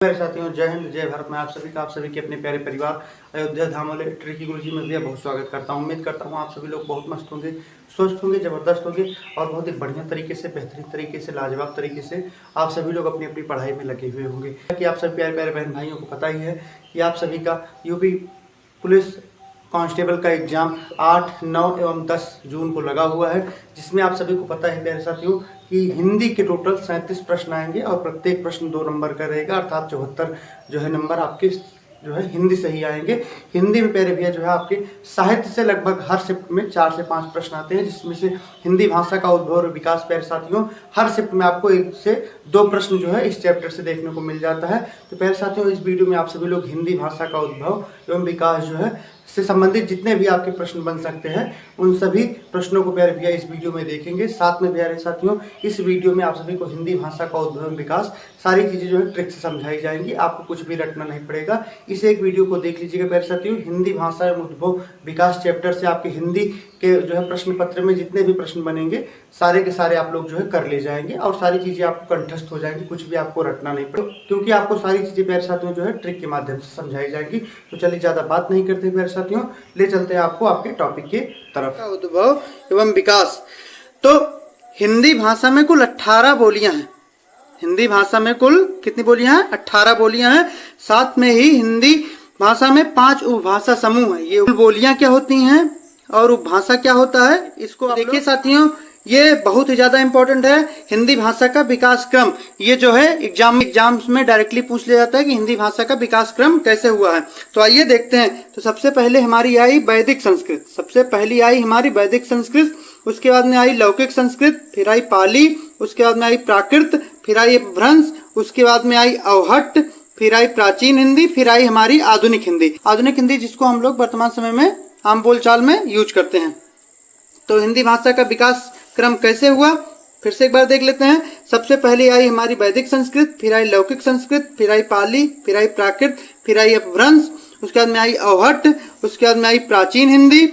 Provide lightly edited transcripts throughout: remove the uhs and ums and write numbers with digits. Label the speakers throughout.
Speaker 1: मेरे साथियों, जय हिंद जय भारत। मैं आप सभी के अपने प्यारे परिवार अयोध्या धाम वाले ट्रिकी गुरुजी में भैया बहुत स्वागत करता हूं। उम्मीद करता हूं आप सभी लोग बहुत मस्त होंगे, स्वस्थ होंगे, ज़बरदस्त होंगे और बहुत ही बढ़िया तरीके से, बेहतरीन तरीके से, लाजवाब तरीके से आप सभी लोग अपनी अपनी पढ़ाई में लगे हुए होंगे। कि आप सभी प्यारे प्यारे बहन भाइयों को पता ही है कि आप सभी का यूपी पुलिस कांस्टेबल का एग्जाम 8, 9 एवं 10 जून को लगा हुआ है, जिसमें आप सभी को पता है प्यारे साथियों कि हिंदी के टोटल 37 प्रश्न आएंगे और प्रत्येक प्रश्न 2 नंबर का रहेगा, अर्थात 74 जो है नंबर आपके जो है हिंदी से ही आएंगे। हिंदी में प्यारे भैया जो है आपके साहित्य से लगभग हर शिफ्ट में 4 से 5 प्रश्न आते हैं, जिसमें से हिंदी भाषा का उद्भव और विकास प्यारे साथियों हर शिफ्ट में आपको 1 से 2 प्रश्न जो है इस चैप्टर से देखने को मिल जाता है। तो प्यारे साथियों, इस वीडियो में आप सभी लोग हिंदी भाषा का उद्भव एवं विकास जो है से संबंधित जितने भी आपके प्रश्न बन सकते हैं उन सभी प्रश्नों को प्यारे भैया इस वीडियो में देखेंगे। साथ में प्यारे साथियों, इस वीडियो में आप सभी को हिंदी भाषा का उद्भव एवं विकास सारी चीज़ें जो है ट्रिक से समझाई जाएंगी, आपको कुछ भी रटना नहीं पड़ेगा। इस एक वीडियो को देख लीजिएगा प्यारे साथियों। हिंदी भाषा एवं उद्भव विकास चैप्टर से आपके हिंदी के जो है प्रश्न पत्र में जितने भी प्रश्न बनेंगे सारे के सारे आप लोग जो है कर ले जाएंगे और सारी चीज़ें आपको कंठस्थ हो जाएंगी, कुछ भी आपको रटना नहीं पड़ेगा, क्योंकि आपको सारी चीज़ें प्यारे साथियों जो है ट्रिक के माध्यम से समझाई जाएंगी। तो चलिए ज़्यादा बात नहीं करते प्यारे साथियों, ले चलते हैं आपको आपके टॉपिक के तरफ। उद्भव एवं विकास। तो हिंदी भाषा में कुल 18 बोलियां हैं। हिंदी भाषा में कुल कितनी बोलियां हैं? 18 बोलियां हैं। साथ में ही हिंदी भाषा में 5 उपभाषा समूह हैं। ये बोलियां क्या होती हैं और उपभाषा क्या होता है, इसको देखिए साथियों, ये बहुत ही ज्यादा इंपॉर्टेंट है। हिंदी भाषा का विकास क्रम, ये जो है एग्जाम्स में डायरेक्टली पूछ लिया जाता है कि हिंदी भाषा का विकास क्रम कैसे हुआ है। तो आइए देखते हैं। तो सबसे पहले हमारी आई वैदिक संस्कृत, सबसे पहली आई हमारी वैदिक संस्कृत, उसके बाद में आई लौकिक संस्कृत, फिर आई पाली, उसके बाद में आई प्राकृत, फिर आई अपभ्रंश, उसके बाद में आई अवहट्ट, फिर आई प्राचीन हिंदी, फिर आई हमारी आधुनिक हिंदी। आधुनिक हिंदी जिसको हम लोग वर्तमान समय में आम बोलचाल में यूज करते हैं। तो हिंदी भाषा का विकास क्रम कैसे हुआ, फिर से एक बार देख लेते हैं। सबसे पहले आई हमारी वैदिक संस्कृत, फिर आई लौकिक संस्कृत, फिर आई पाली, फिर आई प्राकृत, फिर आई अपभ्रंश, उसके बाद में आई अवहट्ट, उसके बाद में आई प्राचीन हिंदी,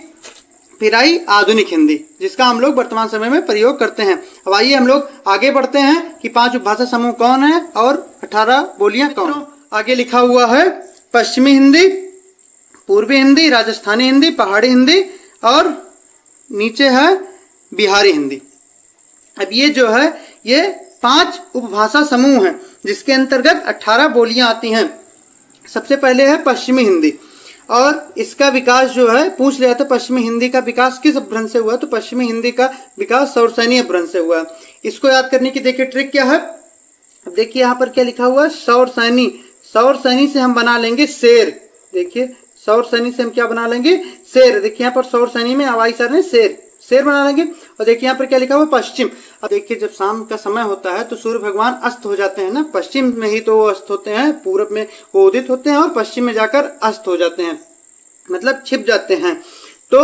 Speaker 1: फिर आई आधुनिक हिंदी, जिसका हम लोग वर्तमान समय में प्रयोग करते हैं। अब आइए हम लोग आगे बढ़ते हैं कि 5 उपभाषा समूह कौन है और 18 बोलियां कौन। आगे लिखा हुआ है पश्चिमी हिंदी, पूर्वी हिंदी, राजस्थानी हिंदी, पहाड़ी हिंदी और नीचे है बिहारी हिंदी। अब ये जो है ये 5 उपभाषा समूह हैं जिसके अंतर्गत 18 बोलियां आती हैं। सबसे पहले है पश्चिमी हिंदी और इसका विकास जो है पूछ लिया था, पश्चिमी हिंदी का विकास किस अपभ्रंश से हुआ? तो पश्चिमी हिंदी का विकास सौरसैनी अपभ्रंश से हुआ। इसको याद करने की देखिए ट्रिक क्या है। अब देखिए यहाँ पर क्या लिखा हुआ है, सौरसैनी। सौरसैनी से हम बना लेंगे शेर। देखिए सौरसैनी से हम क्या बना लेंगे? शेर। देखिए यहाँ पर सौरसैनी में हवाई सर ने शेर बना लेंगे। और देखिए यहाँ पर क्या लिखा हुआ, पश्चिम। अब देखिए जब शाम का समय होता है तो सूर्य भगवान अस्त हो जाते हैं ना, पश्चिम में ही तो वो अस्त होते हैं, पूरब में वो उदित होते हैं और पश्चिम में जाकर अस्त हो जाते हैं, मतलब छिप जाते हैं। तो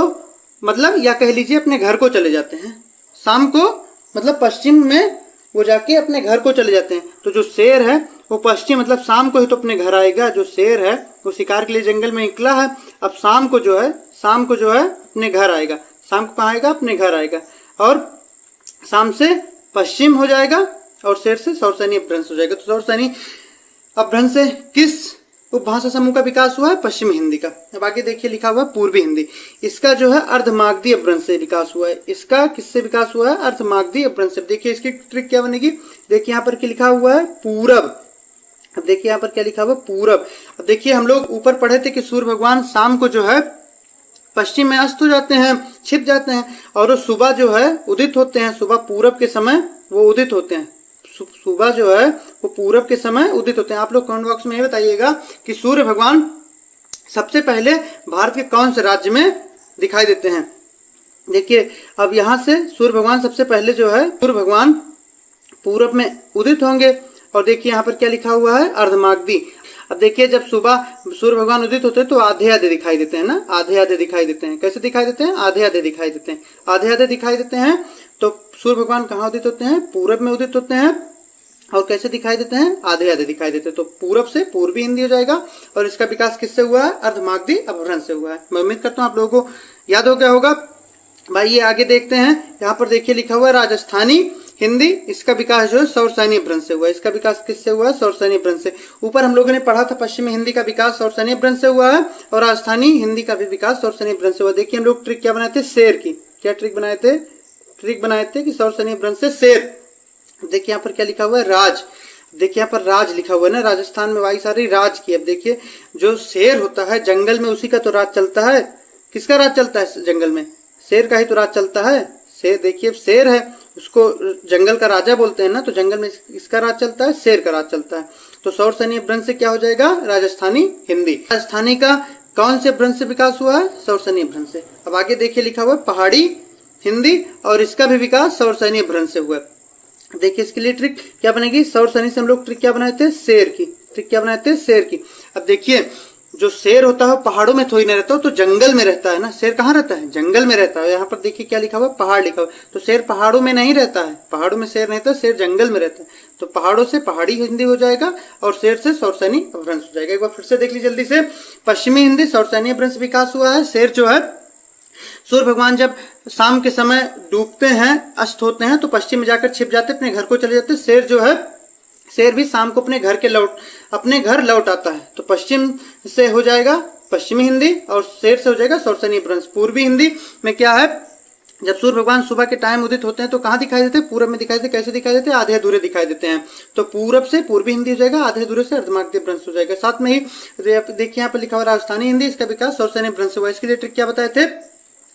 Speaker 1: मतलब या कह लीजिए अपने घर को चले जाते हैं शाम को, मतलब पश्चिम में वो जाके अपने घर को चले जाते हैं। तो जो शेर है वो पश्चिम मतलब शाम को ही तो अपने घर आएगा। जो शेर है वो शिकार के लिए जंगल में निकला है, अब शाम को जो है अपने घर आएगा। शाम को कहाँ आएगा? अपने घर आएगा और शाम से पश्चिम हो जाएगा और शेर से सौरसैनी अपभ्रंश हो जाएगा। तो सौरसैनी अपभ्रंश से किस उपभाषा समूह का विकास हुआ है? पश्चिमी हिंदी का। अब आगे देखिए लिखा हुआ है पूर्वी हिंदी। इसका जो है अर्धमागधी अपभ्रंश से विकास हुआ है। इसका किससे विकास हुआ है? अर्धमागधी अपभ्रंश से। देखिए इसकी ट्रिक क्या बनेगी, देखिए यहाँ पर क्या लिखा हुआ है, पूरब। अब देखिए यहाँ पर क्या लिखा हुआ, पूरब। अब देखिए हम लोग ऊपर पढ़े थे कि सूर्य भगवान शाम को जो है पश्चिम में अस्त हो जाते हैं, छिप जाते हैं और वो सुबह जो है उदित होते हैं। सुबह पूरब के समय वो उदित होते हैं। सुबह जो है वो पूरब के समय उदित होते हैं। आप लोग कमेंट बॉक्स में ये बताइएगा कि सूर्य भगवान सबसे पहले भारत के कौन से राज्य में दिखाई देते हैं। देखिए अब यहाँ से सूर्य भगवान सबसे पहले जो है सूर्य भगवान पूरब में उदित होंगे और देखिए यहाँ पर क्या लिखा हुआ है, अर्धमागधी। अब देखिए जब सुबह सूर्य भगवान उदित होते हैं तो आधे आधे दिखाई देते हैं ना, आधे आधे दिखाई देते हैं। कैसे दिखाई देते हैं? आधे आधे दिखाई देते हैं। आधे आधे दिखाई देते हैं तो सूर्य भगवान कहाँ उदित होते हैं? पूरब में उदित होते हैं। और कैसे दिखाई देते हैं? आधे आधे दिखाई देते हैं। तो पूरब से पूर्वी हिंदी हो जाएगा और इसका विकास किससे हुआ है? अर्धमागधी अपभ्रंश से हुआ है। मैं उम्मीद करता हूँ आप लोगों को याद हो गया होगा। भाई ये आगे देखते हैं, यहाँ पर देखिए लिखा हुआ है राजस्थानी। हिंदी, इसका विकास जो है सौरसैनी भ्रंश से हुआ है। इसका विकास किससे हुआ है? सौरसैनी भ्रंश से। ऊपर हम लोगों ने पढ़ा था पश्चिमी हिंदी का विकास सौरसैनी भ्रंश से हुआ है और राजस्थानी हिंदी का भी विकास सौरसैनी भ्रंश से हुआ। देखिए हम लोग ट्रिक क्या बनाए थे? शेर की। क्या ट्रिक बनाए थे? ट्रिक बनाए थे कि सौरसैनी भ्रंश से शेर। देखिए यहाँ पर क्या लिखा हुआ है? राज। देखिए यहाँ पर राज लिखा हुआ है ना, राजस्थान में वाई सारी राज की। अब देखिए जो शेर होता है जंगल में, उसी का तो राज चलता है। किसका राज चलता है जंगल में? शेर का ही तो राज चलता है। शेर, देखिए शेर है, उसको जंगल का राजा बोलते हैं ना, तो जंगल में इसका राज चलता है, शेर का राज चलता है। तो सौरसैनी भ्रंश से क्या हो जाएगा? राजस्थानी हिंदी। राजस्थानी का कौन से भ्रंश से विकास हुआ है? सौरसैनी भ्रंश से। अब आगे देखिए लिखा हुआ है पहाड़ी हिंदी और इसका भी विकास सौरसैनी भ्रंश से हुआ है। देखिए इसके लिए ट्रिक क्या बनेगी? सौरसैनी से हम लोग ट्रिक क्या बनाए थे? शेर की। ट्रिक क्या बनाए थे? शेर की। अब देखिए जो शेर होता है पहाड़ों में थोड़ी ना रहता हो, तो जंगल में रहता है ना। शेर कहाँ रहता है? जंगल में रहता है। यहाँ पर देखिए क्या लिखा हुआ है? पहाड़ लिखा हुआ है। तो शेर पहाड़ों में नहीं रहता है, पहाड़ों में शेर नहीं रहता, शेर जंगल में रहता है। तो पहाड़ों से पहाड़ी हिंदी हो जाएगा और शेर से सौरसैनी भ्रंश हो जाएगा। एक बार फिर से देख लीजिए जल्दी से। पश्चिमी हिंदी सौरसैनी भ्रंश विकास हुआ है। शेर जो है, सूर्य भगवान जब शाम के समय डूबते हैं, अस्त होते हैं, तो पश्चिम में जाकर छिप जाते, अपने घर को चले जाते। शेर जो है, शेर भी शाम को अपने घर लौट आता है। तो पश्चिम से हो जाएगा पश्चिमी हिंदी और शेर से हो जाएगा सौरसैनी भ्रंश। पूर्वी हिंदी में क्या है? जब सूर्य भगवान सुबह के टाइम उदित होते हैं तो कहाँ दिखाई देते हैं? पूरब में दिखाई देते। कैसे दिखाई देते हैं? आधे अधूरे दिखाई देते हैं। तो पूरब से पूर्वी हिंदी हो जाएगा, आधे अधूरे से अर्धमागधी भ्रंश हो जाएगा। साथ में ही देखिए यहाँ पर लिखा हुआ राजस्थानी हिंदी, इसका विकास सौरसैनी भ्रंश हुआ। इसके लिए ट्रिक क्या बताए थे?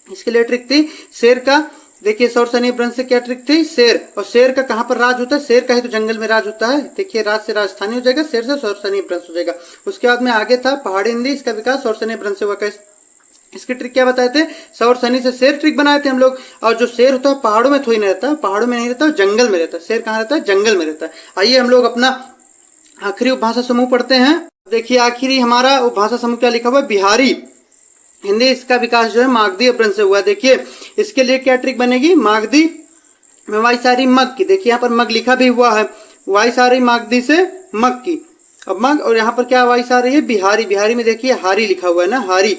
Speaker 1: इसके लिए ट्रिक थी शेर का। देखिए सौरसैनी भ्रंश से क्या ट्रिक थी? शेर। और शेर का कहाँ पर राज होता है? शेर का ही तो जंगल में राज होता है। देखिए राज से राजस्थानी हो जाएगा, शेर से सौरसैनी भ्रंश हो जाएगा। उसके बाद में आगे था पहाड़ी हिंदी, इसका विकास सौरसैनी भ्रंश से हुआ। इसके ट्रिक क्या बताए थे? सौरसैनी से शेर ट्रिक बनाए थे हम लोग। और जो शेर होता है पहाड़ों में थोड़ी नहीं रहता है, पहाड़ों में नहीं रहता है, जंगल में रहता है। शेर कहाँ रहता है? जंगल में रहता है। आइए हम लोग अपना आखिरी उपभाषा समूह पढ़ते हैं। देखिए आखिरी हमारा उपभाषा समूह क्या लिखा हुआ है? बिहारी हिंदी, इसका विकास जो है मागधी अपभ्रंश से हुआ। देखिए इसके लिए क्या ट्रिक बनेगी? मागधी में वाई सारी मग की। देखिए यहाँ पर मग लिखा भी हुआ है, वाई सारी मागधी से मग की। अब मग, और यहाँ पर क्या वाई सारी है? बिहारी। बिहारी में देखिए हारी लिखा हुआ है ना, हारी।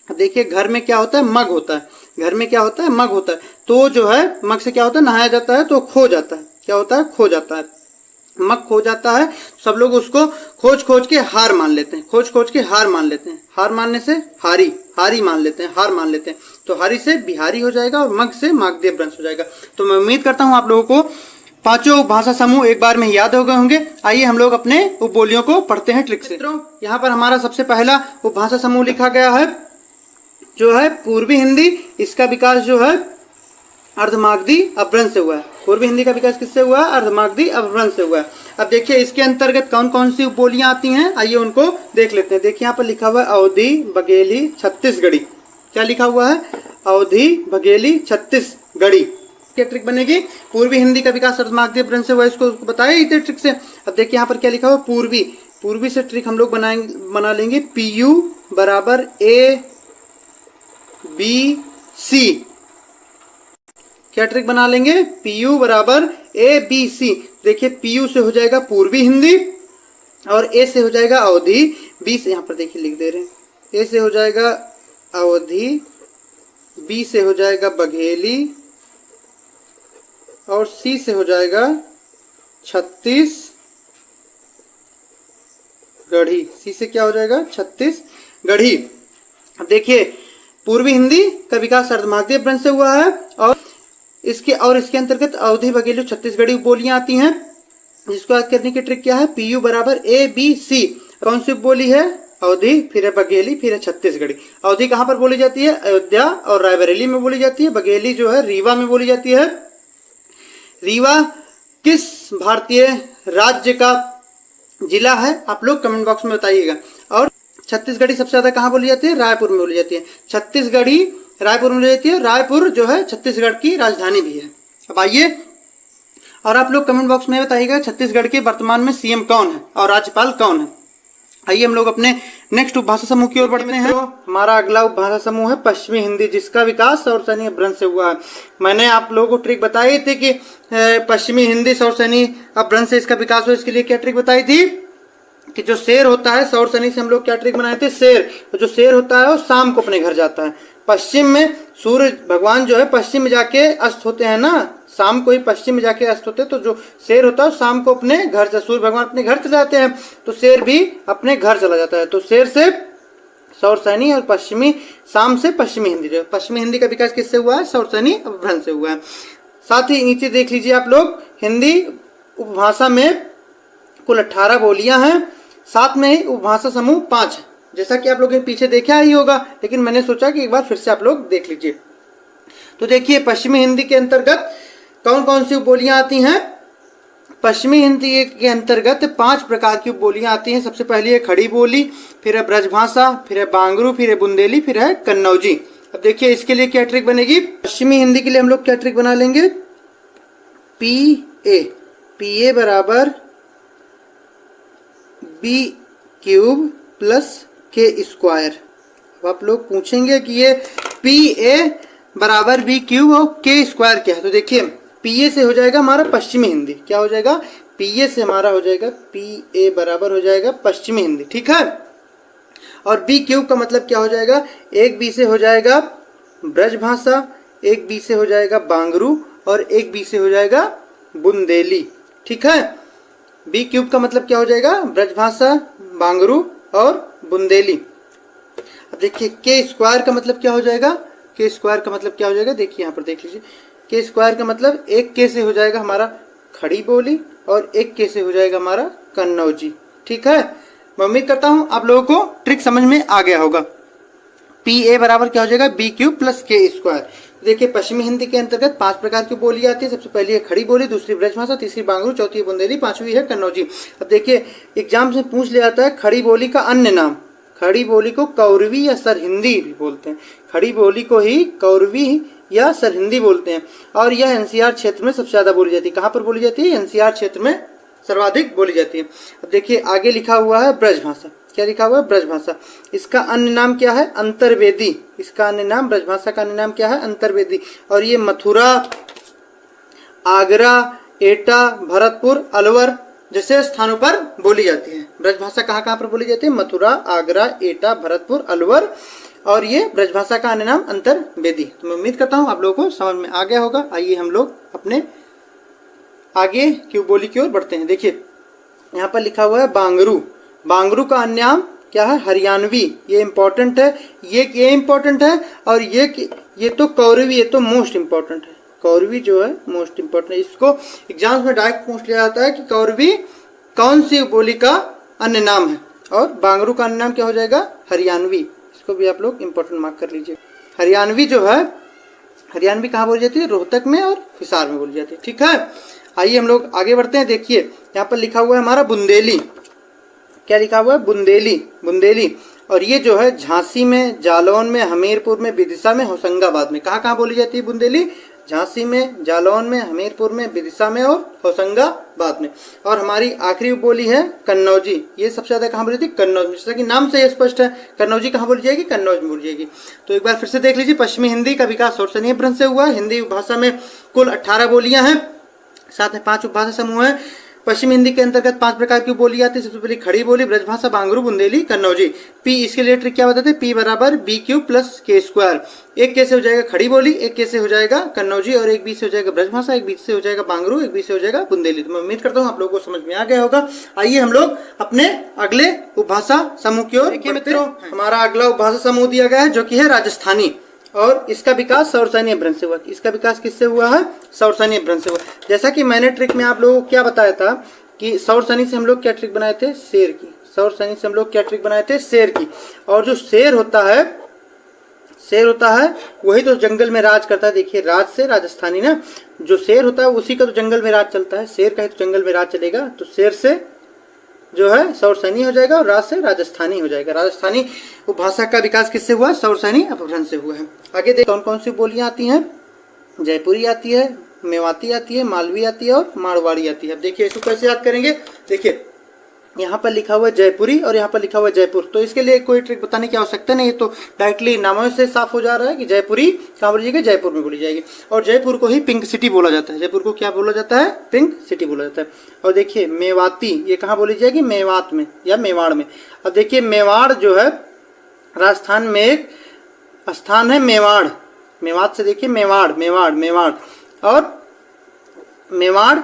Speaker 1: देखिए घर में क्या होता है? मग होता है। घर में क्या होता है? मग होता है। तो जो है मग से क्या होता है? नहाया जाता है तो खो जाता है। क्या होता है? खो जाता है। मग खो जाता है, सब लोग उसको खोज खोज के हार मान लेते हैं। खोज खोज के हार मान लेते हैं। हार मानने से हारी, हारी मान लेते हैं, हार मान लेते हैं। तो हारी से बिहारी हो जाएगा और मग से मागधी भ्रंश हो जाएगा। तो मैं उम्मीद करता हूं आप लोगों को पांचों भाषा समूह एक बार में याद हो गए होंगे। आइए हम लोग अपने उपबोलियों को पढ़ते हैं ट्रिक से। यहाँ पर हमारा सबसे पहला उपभाषा समूह लिखा गया है जो है पूर्वी हिंदी। इसका विकास जो है अर्धमागधी अपभ्रंश से हुआ है। पूर्वी हिंदी का विकास किससे हुआ? अर्धमागधी अपभ्रंश से हुआ है। अब देखिए इसके अंतर्गत कौन कौन सी उपबोलियां आती हैं, आइए उनको देख लेते हैं। देखिए यहाँ पर लिखा हुआ है अवधी, बघेली, छत्तीसगढ़ी। क्या लिखा हुआ है? अवधी, बघेली, छत्तीसगढ़ी। क्या ट्रिक बनेगी? पूर्वी हिंदी का विकास अर्धमागधी अपभ्रंश से हुआ, इसको बताया इतने ट्रिक से। अब देखिए यहाँ पर क्या लिखा हुआ? पूर्वी। पूर्वी से ट्रिक हम लोग बना लेंगे PU बराबर ABC। क्या ट्रिक बना लेंगे? PU बराबर ABC। देखिए PU से हो जाएगा पूर्वी हिंदी और A से हो जाएगा अवधी, B से यहाँ पर देखिए लिख दे रहे हैं, A से हो जाएगा अवधी, B से हो जाएगा बघेली और C से हो जाएगा छत्तीसगढ़ी। C से क्या हो जाएगा? छत्तीसगढ़ी। अब देखिए पूर्वी हिंदी का विकास अर्धमागधी अपभ्रंश से हुआ है और इसके अंतर्गत अवधी, बघेली, छत्तीसगढ़ी बोलियां आती हैं। जिसको याद करने की ट्रिक क्या है? PU बराबर ABC। कौन सी बोली है? अवधी, फिर है बघेली, फिर है छत्तीसगढ़ी। अवधी कहाँ पर बोली जाती है? अयोध्या और रायबरेली में बोली जाती है। बघेली जो है रीवा में बोली जाती है। रीवा किस भारतीय राज्य का जिला है? आप लोग कमेंट बॉक्स में बताइएगा। और छत्तीसगढ़ी सबसे ज्यादा कहाँ बोली जाती है? रायपुर में बोली जाती है। छत्तीसगढ़ी रायपुर में बोली जाती है। रायपुर जो है छत्तीसगढ़ की राजधानी भी है। अब आइए और आप लोग कमेंट बॉक्स में बताइएगा छत्तीसगढ़ के वर्तमान में CM कौन है और राज्यपाल कौन है। आइए हम लोग अपने नेक्स्ट उपभाषा समूह की ओर बढ़ते हैं। हमारा अगला उपभाषा समूह है पश्चिमी हिंदी, जिसका विकास सौरसैनी अपभ्रंश से हुआ है। मैंने आप लोगों को ट्रिक बताई थी कि पश्चिमी हिंदी सौरसैनी अपभ्रंश से इसका विकास हुआ। इसके लिए क्या ट्रिक बताई थी कि जो शेर होता है, सौरसैनी से हम लोग क्या ट्रिक बनाए थे? शेर। जो शेर होता है वो शाम को अपने घर जाता है। पश्चिम में सूर्य भगवान जो है पश्चिम में जाके अस्त होते हैं ना, शाम को ही पश्चिम में जाके अस्त होते हैं। तो जो शेर होता है शाम को अपने घर से, सूर्य भगवान अपने घर चले जाते हैं, तो शेर भी अपने घर चला जाता है। तो शेर से सौरसैनी और पश्चिमी, शाम से पश्चिमी हिंदी। जो पश्चिमी हिंदी का विकास किससे हुआ है? सौरसैनी अपभ्रंश से हुआ है। साथ ही नीचे देख लीजिए आप लोग, हिंदी उपभाषा में कुल 18 बोलियां हैं, साथ में ही उपभाषा समूह 5 है। जैसा कि आप लोगों ने पीछे देखा ही होगा, लेकिन मैंने सोचा कि एक बार फिर से आप लोग देख लीजिए। तो देखिए पश्चिमी हिंदी के अंतर्गत कौन कौन सी बोलियां आती हैं। पश्चिमी हिंदी के अंतर्गत 5 प्रकार की बोलियां आती हैं। सबसे पहली है खड़ी बोली, फिर है ब्रजभाषा, फिर है बांगरू, फिर है बुंदेली, फिर है कन्नौजी। अब देखिए इसके लिए क्या ट्रिक बनेगी। पश्चिमी हिंदी के लिए हम लोग क्या ट्रिक बना लेंगे, पी ए बराबर बी क्यूब प्लस के स्क्वायर। अब आप लोग पूछेंगे कि ये पी ए बराबर बी क्यूब और के स्क्वायर क्या है। तो देखिए पी ए से हो जाएगा हमारा पश्चिमी हिंदी, क्या हो जाएगा, पी ए से हमारा हो जाएगा, पी ए बराबर हो जाएगा पश्चिमी हिंदी, ठीक है। और बी क्यूब का मतलब क्या हो जाएगा, एक बी से हो जाएगा ब्रजभाषा, एक बी से हो जाएगा बांगरू और एक बी से हो जाएगा बुंदेली, ठीक है। बी क्यूब का मतलब क्या हो जाएगा, ब्रजभाषा, बांगरू और बुंदेली। अब देखिए के स्क्वायर का मतलब क्या हो जाएगा, के स्क्वायर का मतलब क्या हो जाएगा, देखिए यहाँ पर देख लीजिए, के स्क्वायर का मतलब एक के से हो जाएगा हमारा खड़ी बोली और एक के से हो जाएगा हमारा कन्नौजी, ठीक है। मैं उम्मीद करता हूँ आप लोगों को ट्रिक समझ में आ गया होगा। पी ए बराबर क्या हो जाएगा, बी क्यूब प्लस के स्क्वायर। देखिए पश्चिमी हिंदी के अंतर्गत 5 प्रकार की बोली आती है। सबसे पहली है खड़ी बोली, दूसरी ब्रजभाषा, तीसरी बांगरू, चौथी है बुंदेली, 5वीं है कन्नौजी। अब देखिए एग्जाम से पूछ लिया जाता है खड़ी बोली का अन्य नाम। खड़ी बोली को कौरवी या सरहिंदी भी बोलते हैं। खड़ी बोली को ही कौरवी या सरहिंदी बोलते हैं और यह एनसीआर क्षेत्र में सबसे ज्यादा बोली जाती है। कहाँ पर बोली जाती है, एनसीआर क्षेत्र में सर्वाधिक बोली जाती है। अब देखिए आगे लिखा हुआ है ब्रजभाषा, क्या लिखा हुआ है, ब्रजभाषा। इसका अन्य नाम क्या है, अंतर्वेदी। इसका अन्य नाम, ब्रजभाषा का अन्य नाम क्या है, अंतर्वेदी। और ये मथुरा, आगरा, एटा, भरतपुर, अलवर जैसे स्थानों पर बोली जाती है। ब्रजभाषा कहाँ कहाँ पर बोली जाती है, मथुरा, आगरा, एटा, भरतपुर, अलवर। और ये ब्रजभाषा का अन्य नाम अंतर्वेदी। तो मैं उम्मीद करता हूँ आप लोगों को समझ में आ गया होगा। आइए हम लोग अपने आगे की बोली की ओर बढ़ते हैं। देखिए यहाँ पर लिखा हुआ है बांगरू। बांगरू का अन्य नाम क्या है, हरियाणवी। ये इंपॉर्टेंट है, ये इंपॉर्टेंट है। और ये तो कौरवी, ये तो मोस्ट इंपॉर्टेंट है। कौरवी जो है मोस्ट इंपॉर्टेंट है। इसको एग्जाम्स में डायरेक्ट पूछ लिया जाता है कि कौरवी कौन सी बोली का अन्य नाम है। और बांगरू का अन्य नाम क्या हो जाएगा, हरियाणवी। इसको भी आप लोग इंपॉर्टेंट मार्क कर लीजिए। हरियाणवी जो है, हरियाणवी कहाँ बोली जाती है, रोहतक में और हिसार में बोली जाती है, ठीक है। आइए हम लोग आगे बढ़ते हैं। देखिए यहाँ पर लिखा हुआ है हमारा बुंदेली। क्या लिखा हुआ है, बुंदेली, बुंदेली। और ये जो है झांसी में, जालौन में, हमीरपुर में, विदिशा में, होशंगाबाद में। कहाँ कहाँ बोली जाती है बुंदेली, झांसी में, जालौन में, हमीरपुर में, विदिशा में और होशंगाबाद में। और हमारी आखिरी बोली है कन्नौजी। ये सबसे ज्यादा कहाँ बोली जाती है, कन्नौज में। जैसा कि नाम से स्पष्ट है, कन्नौजी कहाँ बोली जाएगी, कन्नौज में बोली जाएगी। तो एक बार फिर से देख लीजिए, पश्चिमी हिंदी का विकास सौरसैनी अपभ्रंश से हुआ। हिंदी भाषा में कुल 18 बोलियां हैं, साथ में 5 उपभाषा समूह है। पश्चिमी हिंदी के अंतर्गत 5 प्रकार की बोली आती है। सबसे पहले खड़ी बोली, ब्रजभाषा, बांगरू, बुंदेली, कन्नौजी। पी, इसके लिए ट्रिक क्या बताते हैं, पी बराबर बी क्यूब प्लस के स्क्वायर। एक के से हो जाएगा खड़ी बोली, एक के से हो जाएगा कन्नौजी और एक बी से हो जाएगा ब्रजभाषा, एक बी से हो जाएगा बांगरू, एक बी से हो जाएगा बुंदेली। तो मैं उम्मीद करता हूँ आप लोगों को समझ में आ गया होगा। आइए हम लोग अपने अगले उपभाषा समूह की ओर। देखिए मित्रों, हमारा अगला उपभाषा समूह दिया गया है जो कि है राजस्थानी। और इसका विकास सौरसैनी अपभ्रंश से हुआ। इसका विकास किससे हुआ है, सौरसैनी अपभ्रंश से हुआ। जैसा कि मैंने ट्रिक में आप लोगों को क्या बताया था कि सौरसैनी से हम लोग क्या ट्रिक बनाए थे, शेर की। सौरसैनी से हम लोग क्या ट्रिक बनाए थे, शेर की। और जो शेर होता है, शेर होता है वही तो जंगल में राज करता है। देखिए राज से राजस्थानी ना, जो शेर होता है उसी का तो जंगल में राज चलता है। शेर का ही तो जंगल में राज चलेगा। तो शेर से जो है सौरसैनी हो जाएगा और राज से राजस्थानी हो जाएगा। राजस्थानी उपभाषा का विकास किससे हुआ, सौरसैनी अपभ्रंश से हुआ है। आगे देखिए कौन कौन सी बोलियां आती हैं। जयपुरी आती है, मेवाती आती है, मालवी आती है और मारवाड़ी आती है। अब देखिए इसको कैसे याद करेंगे। देखिए यहाँ पर लिखा हुआ है जयपुरी और यहाँ पर लिखा हुआ है जयपुर। तो इसके लिए कोई ट्रिक बताने की आवश्यकता नहीं है, तो डायरेक्टली नामों से साफ हो जा रहा है कि जयपुरी कहाँ बोली जाएगी, जयपुर में बोली जाएगी। और जयपुर को ही पिंक सिटी बोला जाता है। जयपुर को क्या बोला जाता है, पिंक सिटी बोला जाता है। और देखिए मेवाती, ये कहाँ बोली जाएगी, मेवात में या मेवाड़ में। अब देखिए मेवाड़ जो है राजस्थान में एक स्थान है मेवाड़। मेवात से देखिए मेवाड़, मेवाड़, मेवाड़। और मेवाड़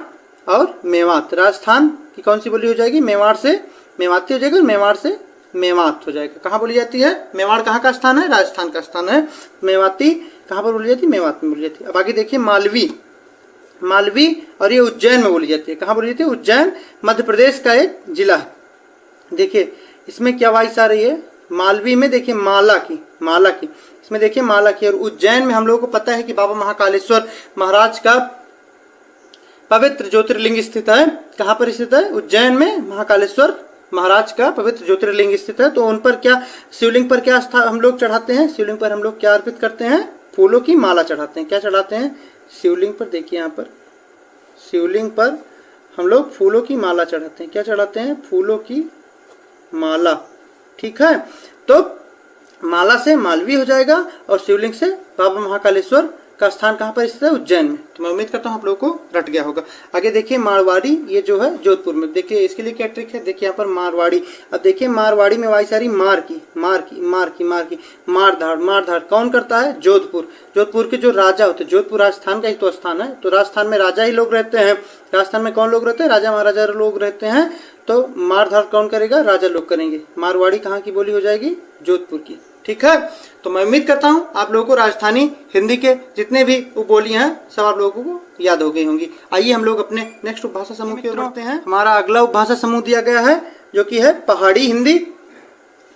Speaker 1: और मेवात। राजस्थान की कौन सी बोली हो जाएगी? मेवाड़ से मेवाती हो जाएगी और मेवाड़ से मेवात हो जाएगा। कहाँ बोली जाती है? मेवाड़ कहाँ का स्थान है? राजस्थान का स्थान है। मेवाती कहाँ पर बोली जाती है? मेवात में बोली जाती है। अब आगे देखिए मालवी। मालवी और ये उज्जैन में बोली जाती है। कहाँ बोली जाती है? उज्जैन मध्य प्रदेश का एक जिला है। देखिए इसमें क्या वॉइस आ रही है? मालवी में देखिए माला की, माला की, इसमें देखिए माला की। और उज्जैन में हम लोगों को पता है कि बाबा महाकालेश्वर महाराज का पवित्र ज्योतिर्लिंग स्थित है। कहाँ पर स्थित है? उज्जैन में महाकालेश्वर महाराज का पवित्र ज्योतिर्लिंग स्थित है। तो उन पर क्या, शिवलिंग पर क्या हम लोग चढ़ाते हैं? शिवलिंग पर हम लोग क्या अर्पित करते हैं? फूलों की माला चढ़ाते हैं। क्या चढ़ाते हैं? शिवलिंग पर देखिए, यहाँ पर शिवलिंग पर हम लोग फूलों की माला चढ़ाते हैं। क्या चढ़ाते हैं? फूलों की माला। ठीक है, तो माला से मालवी हो जाएगा और शिवलिंग से बाबा महाकालेश्वर का स्थान कहाँ पर स्थित है? उज्जैन में। तो मैं उम्मीद करता हूँ आप लोगों को रट गया होगा। आगे देखिए मारवाड़ी, ये जो है जोधपुर में। देखिए इसके लिए क्या ट्रिक है? देखिए यहाँ पर मारवाड़ी। अब देखिए मारवाड़ी में वाई सारी मार की, मार की, मार की, मार की, मार धाड़, मार धाड़ कौन करता है? जोधपुर। जोधपुर के जो राजा होते हैं, जोधपुर राजस्थान का ही तो स्थान है, तो राजस्थान में राजा ही लोग रहते हैं। राजस्थान में कौन लोग रहते हैं? राजा महाराजा लोग रहते हैं। तो मार धाड़ कौन करेगा? राजा लोग करेंगे। मारवाड़ी कहाँ की बोली हो जाएगी? जोधपुर की। ठीक है, तो मैं उम्मीद करता हूँ आप लोगों को राजस्थानी हिंदी के जितने भी उपबोलियां हैं सब आप लोगों को याद हो गई होंगी। आइए हम लोग अपने नेक्स्ट उपभाषा समूह की ओर बढ़ते हैं। हमारा अगला उपभाषा समूह दिया गया है जो कि है पहाड़ी हिंदी।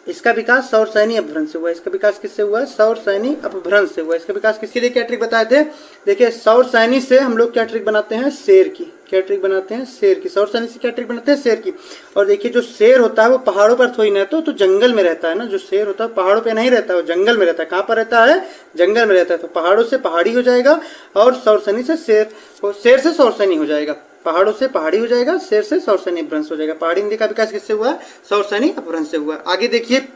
Speaker 1: इसका विकास सौर सैनी अपभ्रंश से हुआ है। इसका विकास किससे हुआ है? सौर सैनी अपभ्रंश से हुआ है। इसका विकास किसके लिए क्या ट्रिक बताए थे? देखिए सौर सैनी से हम लोग क्या ट्रिक बनाते हैं? शेर की। क्या ट्रिक बनाते हैं? शेर की। सौर सैनी से क्या ट्रिक बनाते हैं? शेर की। और देखिए जो शेर होता है वो पहाड़ों पर थोड़ी ना, तो जंगल में रहता है ना। जो शेर होता है पहाड़ों पे नहीं रहता है, वो जंगल में रहता है। कहाँ पर रहता है? जंगल में रहता है। तो पहाड़ों से पहाड़ी हो जाएगा और सौर सैनी से शेर, शेर से सौर सैनी हो जाएगा। पहाड़ों से पहाड़ी हो जाएगा, शेर से सौर सैनी अपभ्रंश हो जाएगा। पहाड़ी हिंदी का विकास किससे हुआ है? सौर सैनी अपभ्रंश से हुआ है। आगे देखिए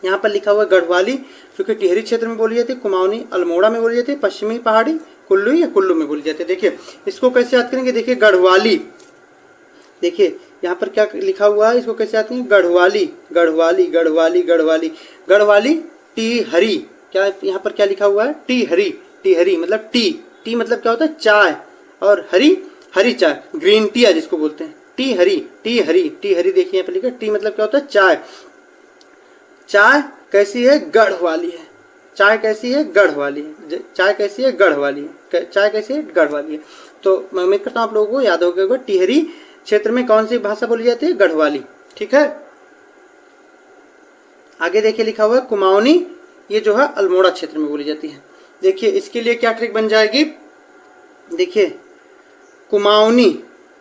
Speaker 1: यहाँ पर लिखा हुआ है गढ़वाली, जो कि टिहरी क्षेत्र में बोली जाती है। कुमाऊनी अल्मोड़ा में बोली जाती है। पश्चिमी पहाड़ी कुल्लू या कुल्लू में बोली जाती है। देखिए इसको कैसे याद करेंगे? देखिए गढ़वाली, देखिए यहाँ पर क्या लिखा हुआ है, इसको कैसे याद करेंगे? गढ़वाली, गढ़वाली, गढ़वाली, गढ़वाली, गढ़वाली टिहरी। क्या यहाँ पर क्या लिखा हुआ है? टिहरी। टिहरी मतलब टी, टी मतलब क्या होता है? चाय, और हरी, हरी चाय, ग्रीन टी है जिसको बोलते हैं। टिहरी, टिहरी, टिहरी। देखिए यहाँ पर लिखा टी मतलब क्या होता है? चाय। चाय कैसी है? गढ़ वाली है। चाय कैसी है? गढ़ वाली है। चाय कैसी है? गढ़ वाली है। चाय कैसी है? गढ़ वाली है। तो मैं उम्मीद करता हूँ आप लोगों को याद हो गया होगा। टिहरी क्षेत्र में कौन सी भाषा बोली जाती है? गढ़वाली। ठीक है, आगे देखिए लिखा हुआ है कुमाऊनी, ये जो है अल्मोड़ा क्षेत्र में बोली जाती है। देखिए इसके लिए क्या ट्रिक बन जाएगी? देखिए कुमाऊनी,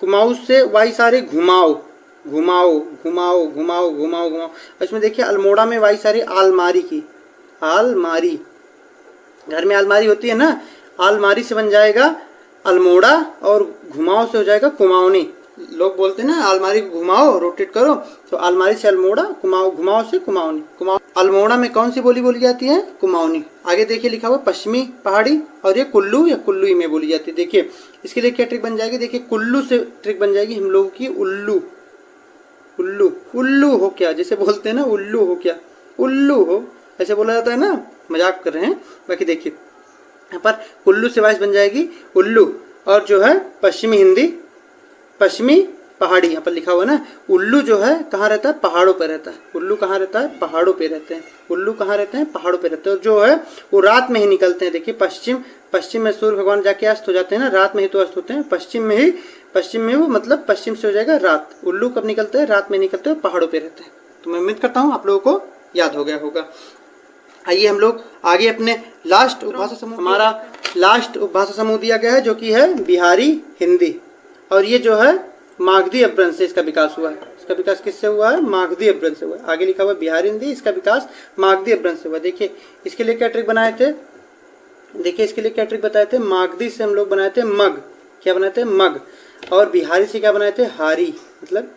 Speaker 1: कुमाऊ से वाई सारे घुमाओ, घुमाओ, घुमाओ, घुमाओ, घुमाओ, घुमाओ। इसमें देखिए अल्मोड़ा में वाई सारी आलमारी की, आलमारी, घर में आलमारी होती है ना, आलमारी से बन जाएगा अल्मोड़ा और घुमाओ से हो जाएगा कुमाऊनी। लोग बोलते हैं ना आलमारी को घुमाओ, रोटेट करो, तो आलमारी से अल्मोड़ा, कुमाऊं, घुमाओ से कुमाऊनी। कुमाऊं अल्मोड़ा में कौन सी बोली बोली जाती है? कुमाऊनी। आगे देखिए लिखा हुआ पश्चिमी पहाड़ी, और ये कुल्लू या कुल्लू में बोली जाती है। देखिए इसके लिए क्या ट्रिक बन जाएगी? देखिए कुल्लू से ट्रिक बन जाएगी हम लोगों की उल्लू, उल्लू, उल्लू हो क्या, जैसे बोलते हैं ना उल्लू हो क्या, उल्लू हो, ऐसे बोला जाता है ना, मजाक कर रहे हैं। बाकी देखिए यहाँ पर कुल्लू से वाइस बन जाएगी उल्लू, और जो है पश्चिमी हिंदी, पश्चिमी पहाड़ी यहाँ पर लिखा हुआ है ना। उल्लू जो है कहाँ रहता है? पहाड़ों पे रहता है। उल्लू कहाँ रहता है? पहाड़ों पे रहते हैं। उल्लू कहाँ रहते हैं? पहाड़ों पे रहते हैं। और जो है वो रात में ही निकलते हैं। देखिए पश्चिम, पश्चिम में सूर्य भगवान जाके अस्त हो जाते हैं ना, रात में ही तो अस्त होते हैं। पश्चिम में ही, पश्चिम में वो मतलब पश्चिम से हो जाएगा रात। उल्लू कब निकलते हैं? रात में निकलते हैं, पहाड़ों पे रहते हैं। तो मैं उम्मीद करता हूँ आप लोगों को याद हो गया होगा। आइए हम लोग आगे अपने लास्ट उपभाषा समूह, हमारा लास्ट उपभाषा समूह दिया गया है जो कि है बिहारी हिंदी, और ये जो है मागधी अपभ्रंश से इसका विकास हुआ है। इसका विकास किससे हुआ है? मागधी अपभ्रंश से हुआ है। आगे लिखा हुआ है बिहारी हिंदी, इसका विकास मागधी अपभ्रंश से हुआ। देखिए इसके लिए क्या ट्रिक बनाए थे? देखिए इसके लिए क्या ट्रिक बताए थे? मागधी से हम लोग बनाए थे मग। क्या बनाए थे? मग। और बिहारी से क्या बनाए थे? हारी, मतलब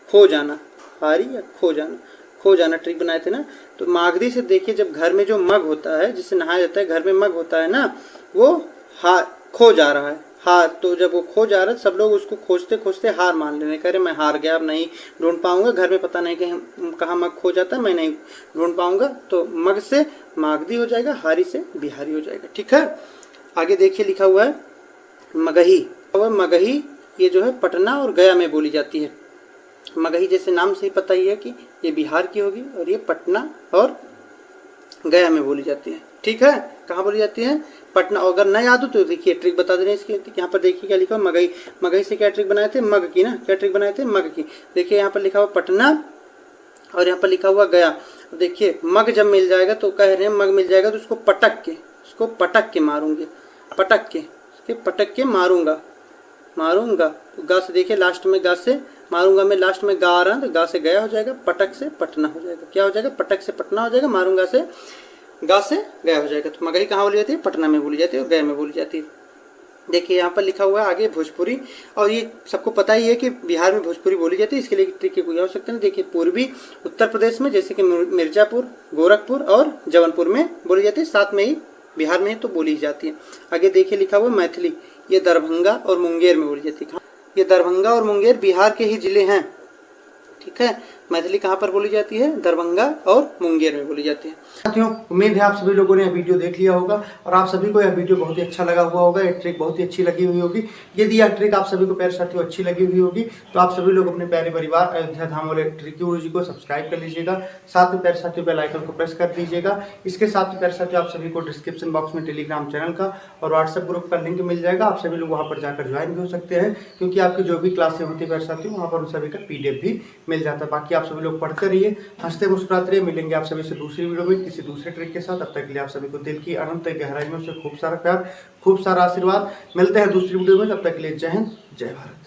Speaker 1: खो जाना, हारी या खो जाना, खो जाना ट्रिक बनाए थे ना। तो मागधी से देखिए जब घर में जो मग होता है, जिससे नहाया जाता है, घर में मग होता है ना, वो खो जा रहा है, हार। तो जब वो खो जा रहा है सब लोग उसको खोजते खोजते हार मान लेने, कह रहे मैं हार गया, अब नहीं ढूंढ पाऊंगा, घर में पता नहीं कि कहाँ मग खो जाता है, मैं नहीं ढूंढ पाऊंगा। तो मग से मागधी हो जाएगा, हारी से बिहारी हो जाएगा। ठीक है, आगे देखिए लिखा हुआ है मगही। और मगही ये जो है पटना और गया में बोली जाती है। मगही जैसे नाम से ही पता ही है कि ये बिहार की होगी और ये पटना और गया में बोली जाती है। ठीक है, कहाँ बोली जाती है? पटना। अगर न याद हो तो देखिए ट्रिक बता दे रहे हैं इसकी। यहाँ पर देखिए क्या लिखा हुआ, मगही। मगही से क्या ट्रिक बनाए थे? मग की ना। क्या ट्रिक बनाए थे? मग की। देखिए यहाँ पर लिखा हुआ पटना और यहाँ पर लिखा हुआ गया। देखिए मग जब मिल जाएगा तो कह रहे हैं मग मिल जाएगा तो उसको पटक के मारूंगे, पटक के मारूंगा। तो गा से देखिए लास्ट में गा से मारूंगा में लास्ट में गा आ रहा है तो गा से गया हो जाएगा, पटक से पटना हो जाएगा। क्या हो जाएगा? पटक से पटना हो जाएगा, मारूंगा से गा से गया हो जाएगा। तो मगही कहाँ बोली जाती है? पटना में बोली जाती है और गया में बोली जाती है। देखिए यहाँ पर लिखा हुआ है आगे भोजपुरी, और ये सबको पता ही है कि बिहार में भोजपुरी बोली जाती है। इसके लिए ट्रिक कोई हो सकते हैं। देखिए पूर्वी उत्तर प्रदेश में जैसे कि मिर्जापुर, गोरखपुर और जौनपुर में बोली जाती है, साथ में ही बिहार में ही तो बोली जाती है। आगे देखिए लिखा हुआ मैथिली, ये दरभंगा और मुंगेर में बोली जाती है। ये दरभंगा और मुंगेर बिहार के ही जिले हैं। ठीक है, मैथिली कहाँ पर बोली जाती है? दरभंगा और मुंगेर में बोली जाती है। साथियों उम्मीद है आप सभी लोगों ने यह वीडियो देख लिया होगा और आप सभी को यह वीडियो बहुत ही अच्छा लगा हुआ होगा। यह ट्रिक बहुत ही अच्छी लगी हुई होगी। यदि यह ट्रिक आप सभी को प्यारे साथियों अच्छी लगी हुई होगी तो आप सभी लोग अपने प्यारे परिवार अयोध्या धाम वाले ट्रिकी गुरुजी को सब्सक्राइब कर लीजिएगा। साथ में प्यारे साथियों बेल आइकन को प्रेस कर दीजिएगा। इसके साथ ही प्यारे साथियों आप सभी को डिस्क्रिप्शन बॉक्स में टेलीग्राम चैनल का और व्हाट्सएप ग्रुप का लिंक मिल जाएगा। आप सभी लोग वहाँ पर जाकर ज्वाइन भी हो सकते हैं, क्योंकि आपकी जो भी क्लासें होती है प्यारे साथियों वहाँ पर उन सभी का PDF भी मिल जाता है। बाकी आप सभी लोग पढ़ते रहिए, हंसते मुस्कुराते रहिए। मिलेंगे आप सभी से दूसरी वीडियो में किसी दूसरे ट्रिक के साथ। तब तक के लिए आप सभी को दिल की अनंत गहराइयों से खूब सारा प्यार, खूब सारा आशीर्वाद। मिलते हैं दूसरी वीडियो में, तब तक के लिए जय हिंद, जय भारत।